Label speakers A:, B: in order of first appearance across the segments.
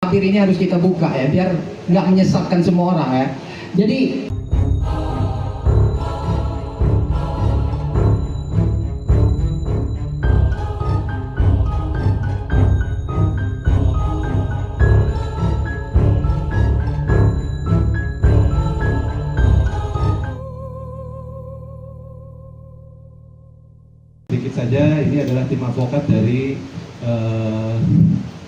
A: tabir ini harus kita buka ya, biar nggak menyesatkan semua orang ya. Jadi
B: sedikit saja, ini adalah tim advokat dari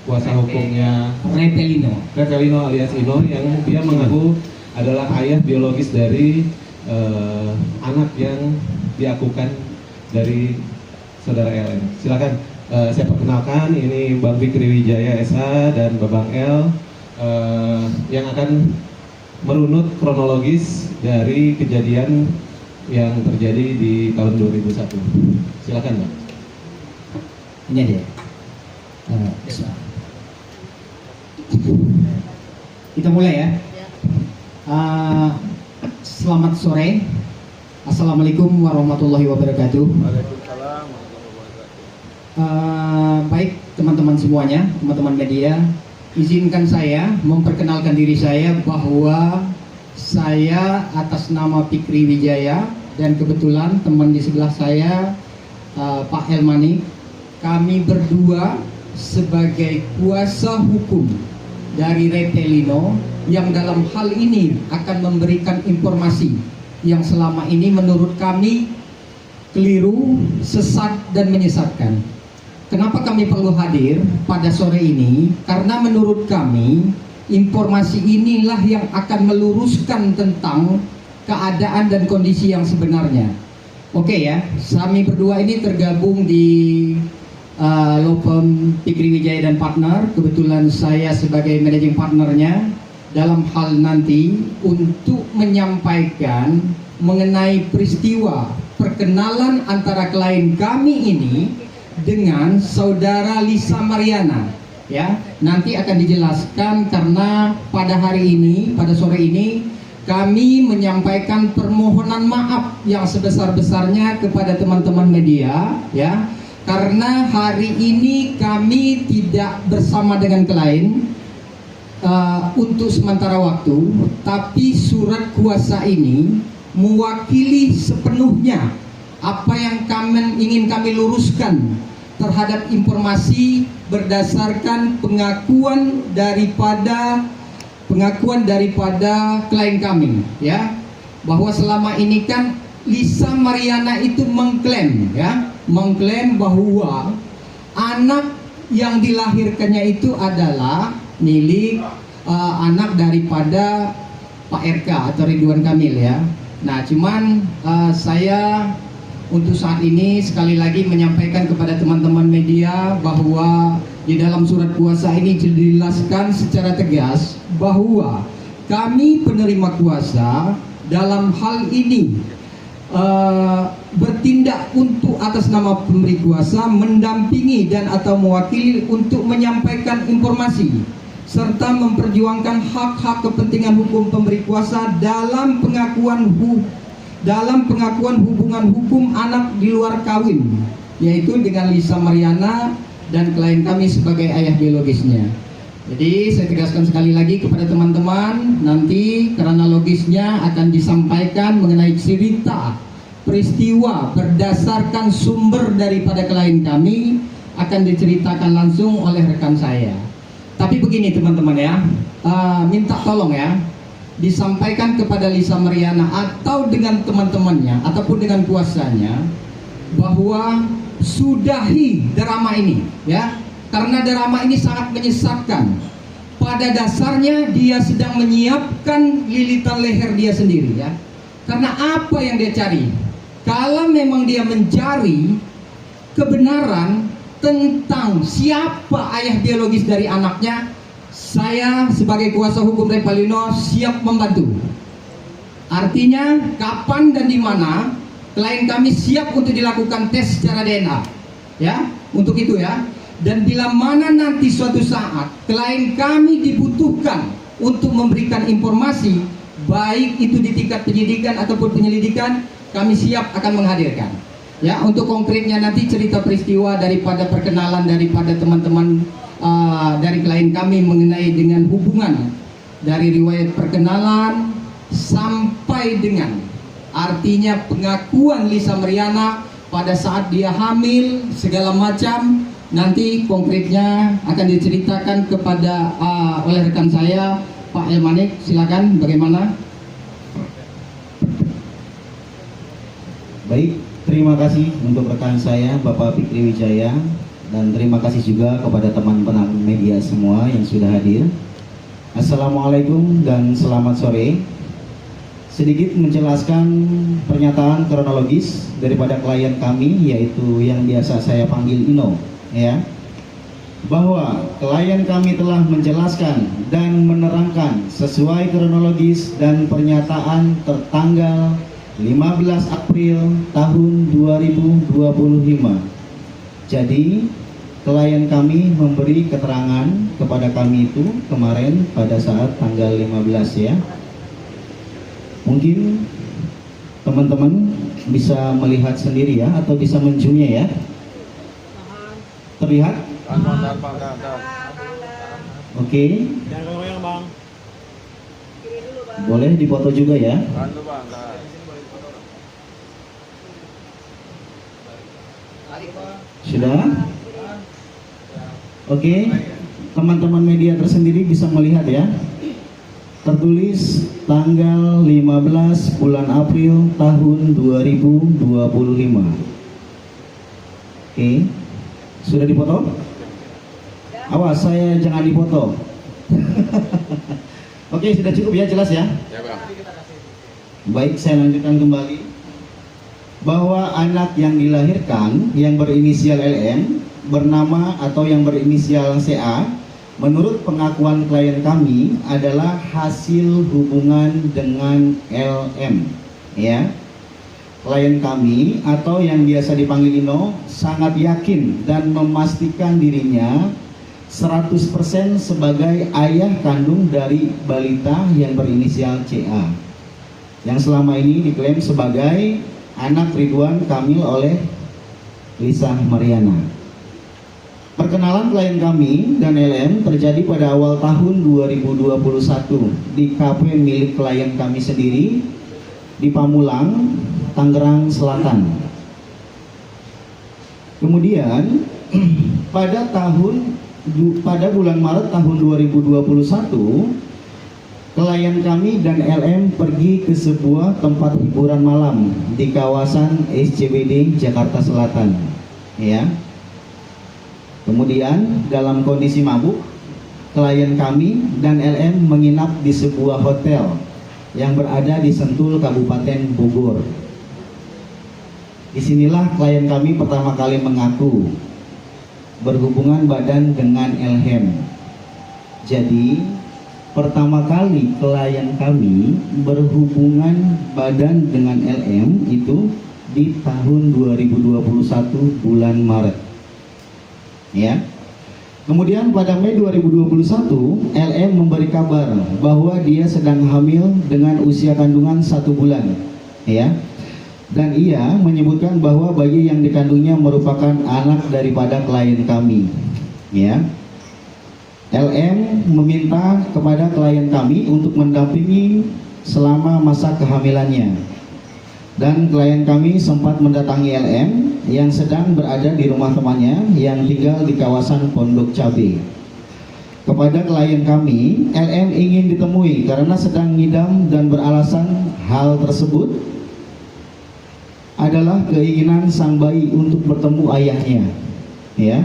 B: kuasa hukumnya Retelino alias Ino, yang dia mengaku adalah ayah biologis dari anak yang diakukan dari saudara LN. Silakan saya perkenalkan, ini Bang Fikri Wijaya SH dan Babang L yang akan merunut kronologis dari kejadian yang terjadi di tahun 2001. Silakan, Bang.
A: ini dia. Kita mulai ya. Selamat sore. Assalamualaikum warahmatullahi wabarakatuh.
C: Waalaikumsalam warahmatullahi wabarakatuh.
A: Baik teman-teman semuanya, teman-teman media, izinkan saya memperkenalkan diri saya bahwa saya atas nama Fikri Wijaya dan kebetulan teman di sebelah saya Pak Elmani, kami berdua sebagai kuasa hukum dari Retelino yang dalam hal ini akan memberikan informasi yang selama ini menurut kami keliru, sesat dan menyesatkan. Kenapa kami perlu hadir pada sore ini? Karena menurut kami informasi inilah yang akan meluruskan tentang keadaan dan kondisi yang sebenarnya. Oke ya, kami berdua ini tergabung di law firm Fikri Wijaya dan Partner. Kebetulan saya sebagai managing partnernya dalam hal nanti untuk menyampaikan mengenai peristiwa perkenalan antara klien kami ini dengan saudara Lisa Mariana. Ya, nanti akan dijelaskan karena pada hari ini, pada sore ini kami menyampaikan permohonan maaf yang sebesar-besarnya kepada teman-teman media ya, karena hari ini kami tidak bersama dengan klien untuk sementara waktu, tapi surat kuasa ini mewakili sepenuhnya apa yang ingin kami luruskan terhadap informasi berdasarkan pengakuan daripada klien kami ya, bahwa selama ini kan Lisa Mariana itu mengklaim bahwa anak yang dilahirkannya itu adalah milik anak daripada Pak RK atau Ridwan Kamil ya. Nah cuman saya untuk saat ini sekali lagi menyampaikan kepada teman-teman media bahwa di dalam surat kuasa ini dijelaskan secara tegas bahwa kami penerima kuasa dalam hal ini bertindak untuk atas nama pemberi kuasa mendampingi dan atau mewakili untuk menyampaikan informasi serta memperjuangkan hak-hak kepentingan hukum pemberi kuasa dalam pengakuan hubungan hukum anak di luar kawin, yaitu dengan Lisa Mariana dan klien kami sebagai ayah biologisnya. Jadi saya tegaskan sekali lagi kepada teman-teman, nanti kronologisnya akan disampaikan mengenai cerita peristiwa berdasarkan sumber daripada klien kami akan diceritakan langsung oleh rekan saya. Tapi begini teman-teman ya, minta tolong ya, disampaikan kepada Lisa Mariana atau dengan teman-temannya ataupun dengan kuasanya bahwa sudahi drama ini ya, karena drama ini sangat menyesatkan. Pada dasarnya dia sedang menyiapkan lilitan leher dia sendiri ya, karena apa yang dia cari, kalau memang dia mencari kebenaran tentang siapa ayah biologis dari anaknya, saya sebagai kuasa hukum Retelino siap membantu. Artinya kapan dan di mana klien kami siap untuk dilakukan tes secara DNA ya, untuk itu ya. Dan bila mana nanti suatu saat klien kami dibutuhkan untuk memberikan informasi, baik itu di tingkat penyidikan ataupun penyelidikan, kami siap akan menghadirkan ya. Untuk konkretnya nanti cerita peristiwa daripada perkenalan daripada teman-teman dari klien kami mengenai dengan hubungan dari riwayat perkenalan sampai dengan artinya pengakuan Lisa Mariana pada saat dia hamil segala macam, nanti konkretnya akan diceritakan kepada oleh rekan saya Pak Elmanik. Silakan bagaimana?
D: Baik, terima kasih untuk rekan saya Bapak Fikri Wijaya, dan terima kasih juga kepada teman-teman media semua yang sudah hadir. Assalamualaikum dan selamat sore. Sedikit menjelaskan pernyataan kronologis daripada klien kami, yaitu yang biasa saya panggil Ino, ya, bahwa klien kami telah menjelaskan dan menerangkan sesuai kronologis dan pernyataan tertanggal 15 April tahun 2025. Jadi klien kami memberi keterangan kepada kami itu kemarin pada saat tanggal 15, ya. Mungkin teman-teman bisa melihat sendiri ya, atau bisa menzoomnya ya. Terlihat? Oke. Boleh dipoto juga ya. Sudah? Oke. Teman-teman media tersendiri bisa melihat ya. Tertulis tanggal 15 bulan April tahun 2025. Oke. Sudah dipoto? Awas saya jangan dipoto. Oke, sudah cukup ya, jelas ya?
C: Ya, Bang.
D: Baik, saya lanjutkan kembali bahwa anak yang dilahirkan yang berinisial LM bernama atau yang berinisial CA menurut pengakuan klien kami adalah hasil hubungan dengan LM, ya. Klien kami atau yang biasa dipanggil Ino sangat yakin dan memastikan dirinya 100% sebagai ayah kandung dari balita yang berinisial CA, yang selama ini diklaim sebagai anak Ridwan Kamil oleh Lisa Mariana. Perkenalan klien kami dan LM terjadi pada awal tahun 2021 di kafe milik klien kami sendiri di Pamulang, Tangerang Selatan. Kemudian pada bulan Maret tahun 2021, klien kami dan LM pergi ke sebuah tempat hiburan malam di kawasan SCBD Jakarta Selatan, ya. Kemudian dalam kondisi mabuk, klien kami dan LM menginap di sebuah hotel yang berada di Sentul, Kabupaten Bogor. Disinilah klien kami pertama kali mengaku berhubungan badan dengan LM. Jadi pertama kali klien kami berhubungan badan dengan LM itu di tahun 2021 bulan Maret, ya. Kemudian pada Mei 2021 LM memberi kabar bahwa dia sedang hamil dengan usia kandungan 1 bulan, ya. Dan ia menyebutkan bahwa bayi yang dikandungnya merupakan anak daripada klien kami, ya. LM meminta kepada klien kami untuk mendampingi selama masa kehamilannya. Dan klien kami sempat mendatangi LM yang sedang berada di rumah temannya yang tinggal di kawasan Pondok Cabe. Kepada klien kami, LM ingin ditemui karena sedang ngidam dan beralasan hal tersebut adalah keinginan sang bayi untuk bertemu ayahnya, ya.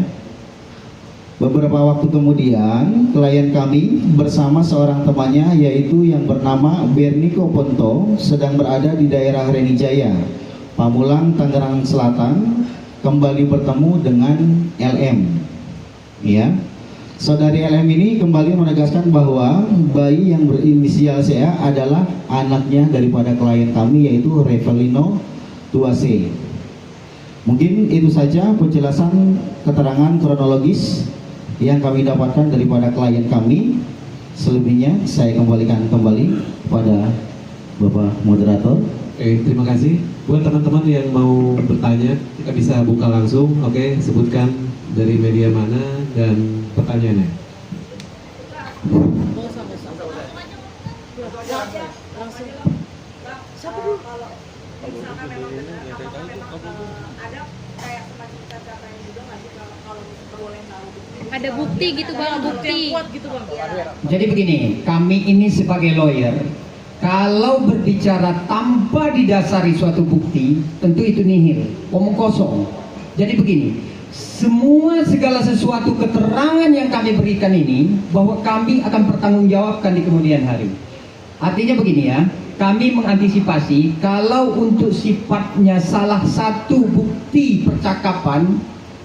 D: Beberapa waktu kemudian, klien kami bersama seorang temannya yaitu yang bernama Berniko Ponto sedang berada di daerah Renijaya, Pamulang, Tangerang Selatan, kembali bertemu dengan LM, ya. Saudari LM ini kembali menegaskan bahwa bayi yang berinisial CA adalah anaknya daripada klien kami yaitu Revelino Tuase. Mungkin itu saja penjelasan keterangan kronologis yang kami dapatkan daripada klien kami. Selebihnya saya kembalikan kembali kepada Bapak Moderator.
B: Oke, terima kasih. Buat teman-teman yang mau bertanya, kita bisa buka langsung. Oke, sebutkan dari media mana, dan pertanyaannya.
E: Ada bukti gitu bang, bukti yang kuat gitu bang.
A: Jadi begini, kami ini sebagai lawyer, kalau berbicara tanpa didasari suatu bukti, tentu itu nihil, omong kosong. Jadi begini, segala sesuatu keterangan yang kami berikan ini, bahwa kami akan pertanggungjawabkan di kemudian hari. Artinya begini ya, kami mengantisipasi kalau untuk sifatnya salah satu bukti percakapan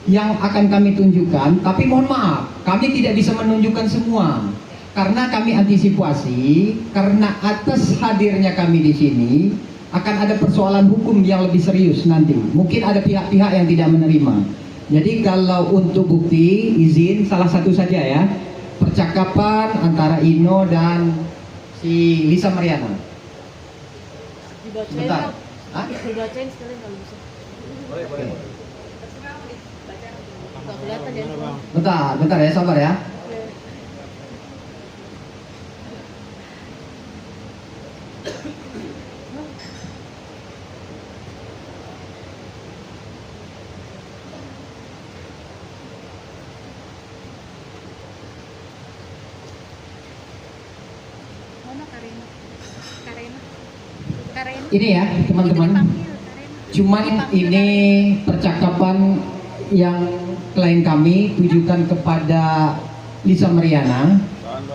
A: yang akan kami tunjukkan, tapi mohon maaf, kami tidak bisa menunjukkan semua. Karena kami antisipasi, karena atas hadirnya kami di sini akan ada persoalan hukum yang lebih serius nanti. Mungkin ada pihak-pihak yang tidak menerima. Jadi kalau untuk bukti, izin salah satu saja ya, percakapan antara Ino dan si Lisa Mariana. Bentar. Hah?
E: Dibacain sekalian kalau bisa.
A: Oke.
E: Nggak kelihatan ya.
A: Bentar ya, sabar ya.
E: Mana Karina? Karina.
A: Ini ya teman-teman, cuman ini percakapan yang klien kami tujukan kepada Lisa Mariana.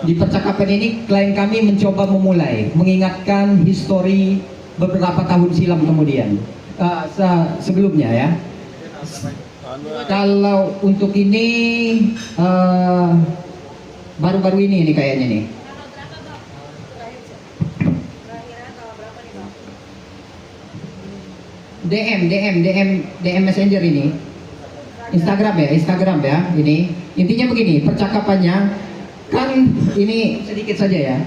A: Di percakapan ini klien kami mencoba memulai mengingatkan histori beberapa tahun silam kemudian, sebelumnya ya. Kalau untuk ini baru-baru ini kayaknya nih. DM Messenger ini, Instagram ya ini. Intinya begini, percakapannya kan ini sedikit saja ya.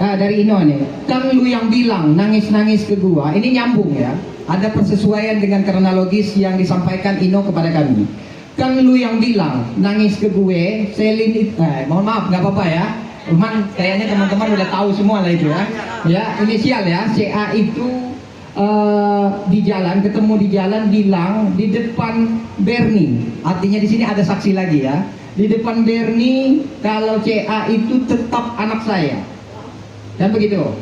A: Dari Ino nih, kan lu yang bilang nangis-nangis ke gua, ini nyambung ya. Ada persesuaian dengan kronologis yang disampaikan Ino kepada kami. Kan lu yang bilang nangis ke gue, Selin mohon maaf nggak apa-apa ya. Cuman kayaknya teman-teman udah tahu semua lah itu ya. Ya inisial ya, CA itu di jalan, ketemu di jalan, bilang di depan Bernie. Artinya di sini ada saksi lagi ya. Di depan Bernie kalau CA itu tetap anak saya. Dan begitu.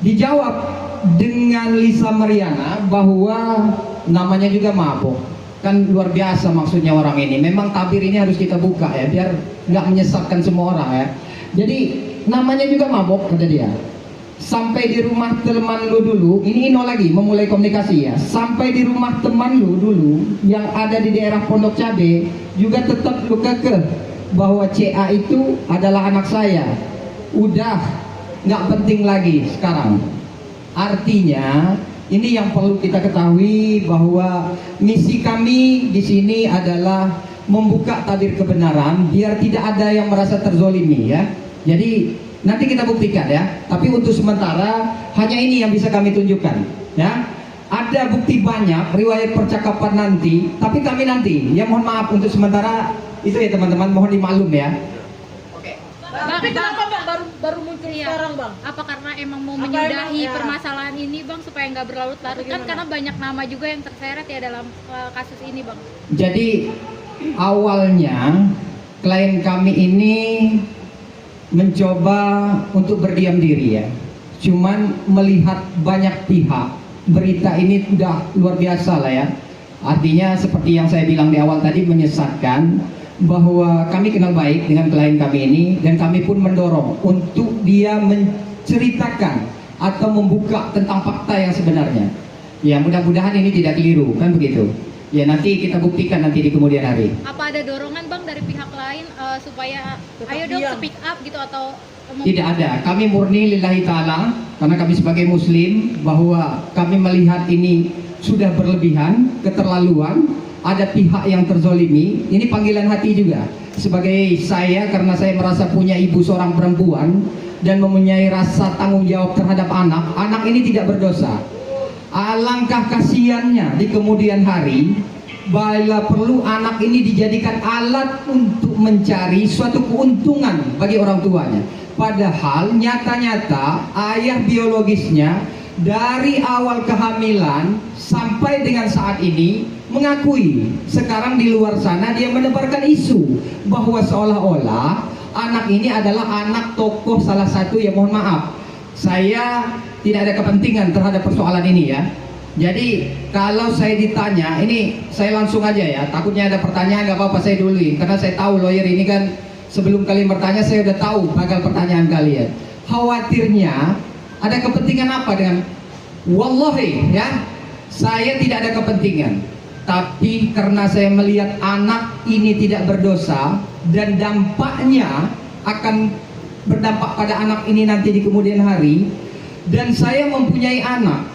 A: Dijawab dengan Lisa Mariana bahwa namanya juga mabuk. Kan luar biasa maksudnya orang ini. Memang tabir ini harus kita buka ya, biar nggak menyesatkan semua orang ya. Jadi namanya juga mabuk kata dia. Sampai di rumah teman lu dulu, ini Ino lagi memulai komunikasi ya. Sampai di rumah teman lu dulu yang ada di daerah Pondok Cabe juga tetap lu kekeh bahwa CA itu adalah anak saya. Udah nggak penting lagi sekarang. Artinya ini yang perlu kita ketahui bahwa misi kami di sini adalah membuka tabir kebenaran biar tidak ada yang merasa terzolimi ya. Jadi nanti kita buktikan ya, tapi untuk sementara hanya ini yang bisa kami tunjukkan ya. Ada bukti banyak riwayat percakapan nanti, tapi kami nanti ya mohon maaf untuk sementara itu ya teman-teman, mohon dimaklum ya. Oke.
E: Bang, kenapa bang baru muncul sekarang bang? Apa karena emang mau menyudahi permasalahan ini bang supaya nggak berlarut-larut kan karena banyak nama juga yang terseret ya dalam kasus ini bang.
A: Jadi awalnya klien kami ini mencoba untuk berdiam diri ya. Cuman melihat banyak pihak, berita ini udah luar biasa lah ya. Artinya seperti yang saya bilang di awal tadi, menyesatkan bahwa kami kenal baik dengan klien kami ini, dan kami pun mendorong untuk dia menceritakan atau membuka tentang fakta yang sebenarnya. Ya mudah-mudahan ini tidak keliru, kan begitu. Ya nanti kita buktikan nanti di kemudian hari.
E: Apa ada dorongan bang dari pihak lain supaya ayo dong speak up gitu atau
A: Tidak ada, kami murni lillahi ta'ala karena kami sebagai muslim bahwa kami melihat ini sudah berlebihan, keterlaluan, ada pihak yang terzolimi. Ini panggilan hati juga sebagai saya, karena saya merasa punya ibu seorang perempuan dan mempunyai rasa tanggung jawab terhadap anak ini tidak berdosa. Alangkah kasihannya di kemudian hari bila perlu anak ini dijadikan alat untuk mencari suatu keuntungan bagi orang tuanya. Padahal nyata-nyata ayah biologisnya dari awal kehamilan sampai dengan saat ini mengakui sekarang di luar sana dia menebarkan isu bahwa seolah-olah anak ini adalah anak tokoh salah satu, ya mohon maaf, saya tidak ada kepentingan terhadap persoalan ini ya. Jadi kalau saya ditanya, ini saya langsung aja ya, takutnya ada pertanyaan nggak apa-apa saya duluin, karena saya tahu lawyer ini kan sebelum kalian bertanya saya udah tahu bakal pertanyaan kalian. Khawatirnya ada kepentingan apa dengan, wallahi ya, saya tidak ada kepentingan. Tapi karena saya melihat anak ini tidak berdosa dan dampaknya akan berdampak pada anak ini nanti di kemudian hari, dan saya mempunyai anak,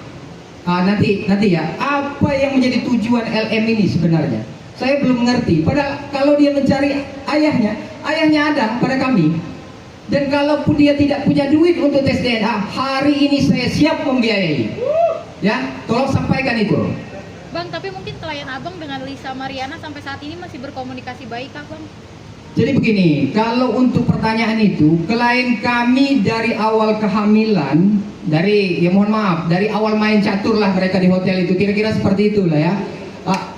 A: nanti ya, apa yang menjadi tujuan LM ini sebenarnya saya belum mengerti. Padahal kalau dia mencari ayahnya ada pada kami, dan kalaupun dia tidak punya duit untuk tes DNA, hari ini saya siap membiayai ya, tolong sampaikan itu.
E: Bang, tapi mungkin klien abang dengan Lisa Mariana sampai saat ini masih berkomunikasi baik kah bang?
A: Jadi begini, kalau untuk pertanyaan itu, klien kami dari awal kehamilan, dari, ya mohon maaf, dari awal main catur lah mereka di hotel itu, kira-kira seperti itulah ya.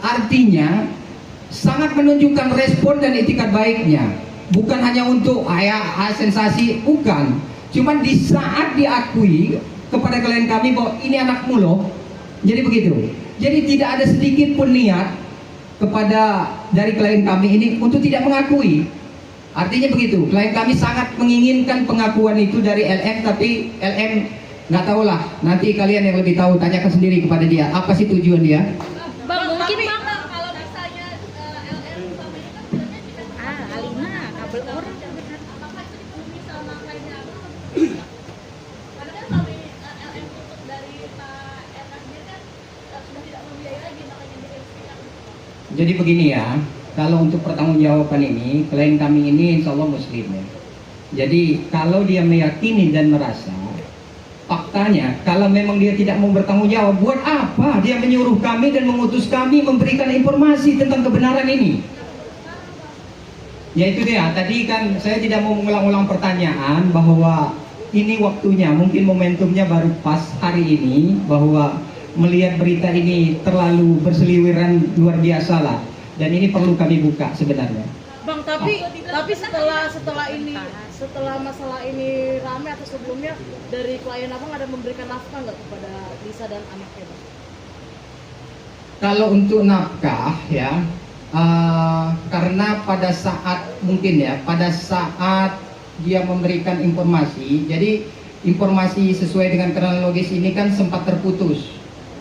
A: Artinya sangat menunjukkan respon dan etikat baiknya, bukan hanya untuk sensasi, bukan. Cuman di saat diakui kepada klien kami bahwa ini anakmu loh, jadi begitu. Jadi tidak ada sedikit pun niat kepada dari klien kami ini untuk tidak mengakui. Artinya begitu, klien kami sangat menginginkan pengakuan itu dari LM, tapi LM nggak tahu lah, nanti kalian yang lebih tahu, tanyakan sendiri kepada dia apa sih tujuan dia.
E: Bang, mungkin bang kalau misalnya LM sama ini kan sebenarnya bisa Alina kabel orang apakah itu dipenuhi sama klien karena kan kalau LM untuk dari Pak Erna sendiri kan sudah tidak membiayai lagi, makanya dia.
A: Jadi begini ya, kalau untuk pertanggungjawaban ini, klien kami ini insya Allah muslim ya. Jadi kalau dia meyakini dan merasa, faktanya kalau memang dia tidak mau bertanggung jawab, buat apa dia menyuruh kami dan mengutus kami memberikan informasi tentang kebenaran ini? Ya itu dia, tadi kan saya tidak mau mengulang-ulang pertanyaan bahwa ini waktunya, mungkin momentumnya baru pas hari ini, bahwa melihat berita ini terlalu berseliweran luar biasa lah, dan ini perlu kami buka sebenarnya.
F: Bang, tapi setelah masalah ini ramai atau sebelumnya, dari klien abang ada memberikan nafkah nggak kepada Lisa dan anaknya, Bang?
A: Kalau untuk nafkah ya, karena pada saat mungkin ya, pada saat dia memberikan informasi, jadi informasi sesuai dengan kronologis ini kan sempat terputus.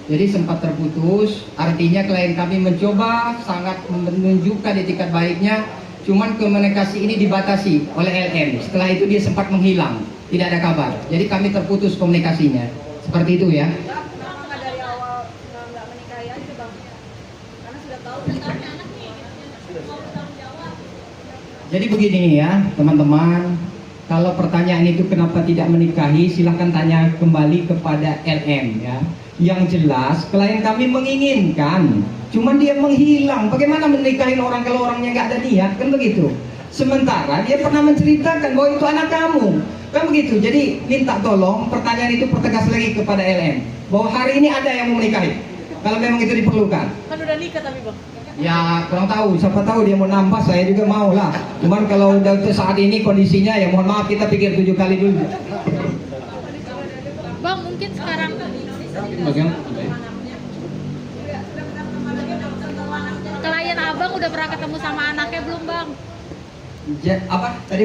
A: Jadi sempat terputus, artinya klien kami mencoba sangat menunjukkan etikat baiknya, cuman komunikasi ini dibatasi oleh LM. Setelah itu dia sempat menghilang, tidak ada kabar. Jadi kami terputus komunikasinya, seperti itu ya.
F: Kenapa nggak dari awal nggak menikahi aja, Bang? Karena sudah tahu anak nih, mau bertanggung jawab.
A: Jadi begini nih ya teman-teman, kalau pertanyaan itu kenapa tidak menikahi, silahkan tanya kembali kepada LM ya. Yang jelas klien kami menginginkan, cuman dia menghilang. Bagaimana menikahin orang kalau orangnya nggak ada niat, kan begitu. Sementara dia pernah menceritakan bahwa itu anak kamu, kan begitu. Jadi minta tolong pertanyaan itu pertegas lagi kepada LM bahwa hari ini ada yang mau menikahi, kalau memang itu diperlukan.
F: Kan udah nikah tapi, Bang.
A: Ya kurang tahu, siapa tahu dia mau nambah, saya juga mau lah. Cuman kalau udah untuk saat ini kondisinya ya mohon maaf, kita pikir 7 kali dulu.
E: Bang, mungkin sekarang
B: Bagian
E: klien abang udah pernah ketemu sama anaknya belum bang?
A: Apa tadi?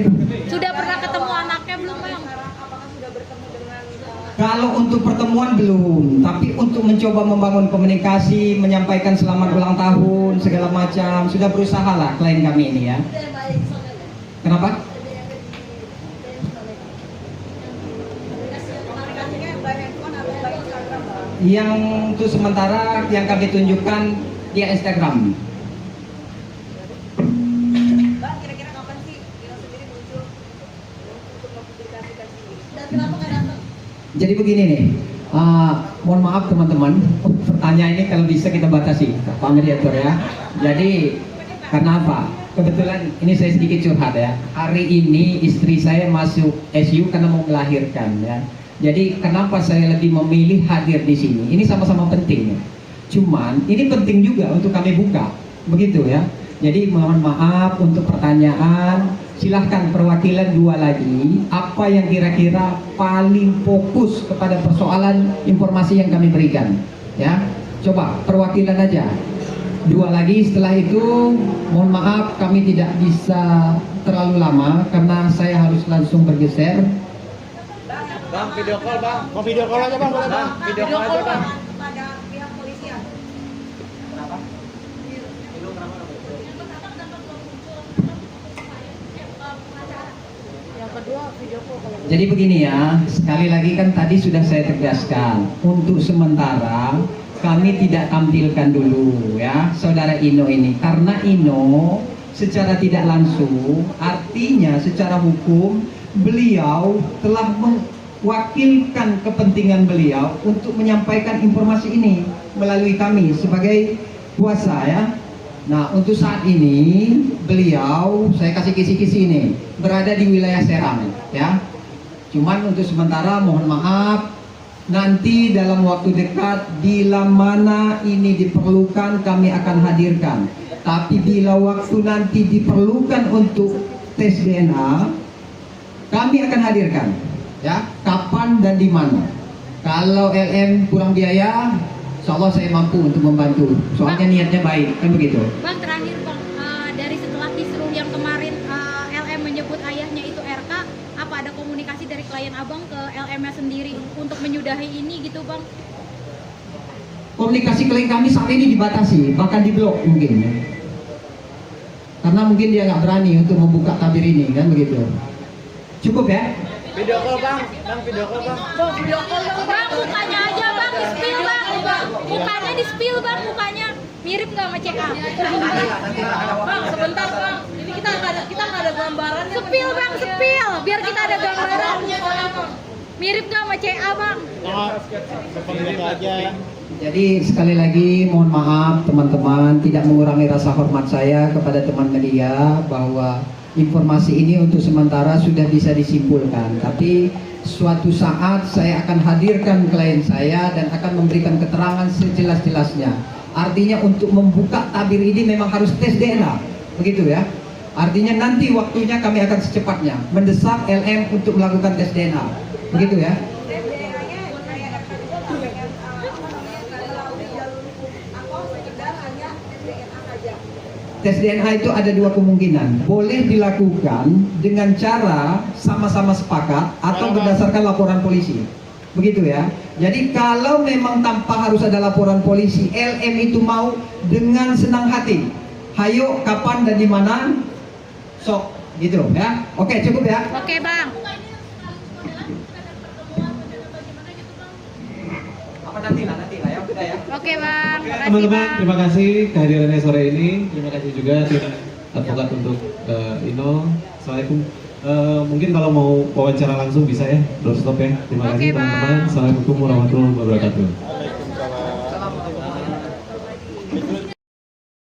E: Sudah pernah ketemu anaknya belum bang?
A: Kalau untuk pertemuan belum, tapi untuk mencoba membangun komunikasi, menyampaikan selamat ulang tahun segala macam, sudah berusaha lah klien kami ini ya. Kenapa? Yang untuk sementara yang kami tunjukkan di Instagram.
F: Bang, kira-kira kapan sih Lila sendiri muncul untuk mempublikasikan sendiri? Dan kenapa nggak datang?
A: Jadi begini nih, mohon maaf teman-teman, pertanyaan ini kalau bisa kita batasi, Pak Mediator ya. Jadi karena apa? Kebetulan ini saya sedikit curhat ya. Hari ini istri saya masuk SU karena mau melahirkan ya. Jadi kenapa saya lebih memilih hadir di sini? Ini sama-sama penting ya. Cuman ini penting juga untuk kami buka, begitu ya. Jadi mohon maaf untuk pertanyaan. Silahkan perwakilan 2 lagi. Apa yang kira-kira paling fokus kepada persoalan informasi yang kami berikan? Ya, coba perwakilan aja. 2 lagi, setelah itu mohon maaf kami tidak bisa terlalu lama karena saya harus langsung bergeser.
C: Bang, video call bang. Mau video call aja bang, boleh bang? Video call aja bang.
F: Pada pihak polisian. Yang kedua video call kalau
A: Jadi begini ya, sekali lagi kan tadi sudah saya tegaskan, untuk sementara kami tidak tampilkan dulu ya saudara Ino ini, karena Ino secara tidak langsung, artinya secara hukum beliau telah mewakilkan kepentingan beliau untuk menyampaikan informasi ini melalui kami sebagai kuasa ya. Nah untuk saat ini beliau, saya kasih kisi-kisi ini, berada di wilayah Serang ya. Cuman untuk sementara mohon maaf, nanti dalam waktu dekat bila mana ini diperlukan kami akan hadirkan. Tapi bila waktu nanti diperlukan untuk tes DNA, kami akan hadirkan ya, kapan dan di mana. Kalau LM kurang biaya, insya Allah saya mampu untuk membantu. Soalnya niatnya baik, kan begitu.
E: Bang, terakhir Bang, dari setelah kisruh yang kemarin LM menyebut ayahnya itu RK, apa ada komunikasi dari klien abang ke LM-nya sendiri untuk menyudahi ini gitu Bang?
A: Komunikasi klien kami saat ini dibatasi, bahkan diblok mungkin ya. Karena mungkin dia nggak berani untuk membuka tabir ini, kan begitu. Cukup ya?
C: Video call bang, bang video call bang.
F: Bang, video call dong.
E: Bang, mukanya aja Bang, di spill Bang. Mukanya di spill Bang, mukanya. Mirip nggak sama CA?
F: Bang, sebentar Bang. Ini kita nggak ada gambaran.
E: Spill Bang, spill. Biar kita ada gambaran. Mirip nggak sama CA Bang?
C: Seperti aja.
A: Jadi sekali lagi mohon maaf teman-teman, tidak mengurangi rasa hormat saya kepada teman media bahwa informasi ini untuk sementara sudah bisa disimpulkan. Tapi suatu saat saya akan hadirkan klien saya dan akan memberikan keterangan sejelas-jelasnya. Artinya untuk membuka tabir ini memang harus tes DNA, begitu ya. Artinya nanti waktunya kami akan secepatnya mendesak LM untuk melakukan tes DNA, begitu ya. Tes DNA itu ada 2 kemungkinan, boleh dilakukan dengan cara sama-sama sepakat atau berdasarkan laporan polisi, begitu ya. Jadi kalau memang tanpa harus ada laporan polisi, LM itu mau dengan senang hati, hayo kapan dan di mana, sok gitu ya. Oke, cukup ya.
E: Oke Bang.
A: Apa nanti lah ya, udah ya.
E: Oke Bang. Makasih,
B: Teman-teman,
E: Bang.
B: terima kasih kehadirannya sore ini. Terima kasih juga tim advokat untuk Ino. Assalamualaikum. Mungkin kalau mau wawancara langsung bisa ya, doorstop ya. Terima kasih
E: Oke, Bang.
B: teman-teman. Assalamualaikum warahmatullahi wabarakatuh.
C: Waalaikumsalam.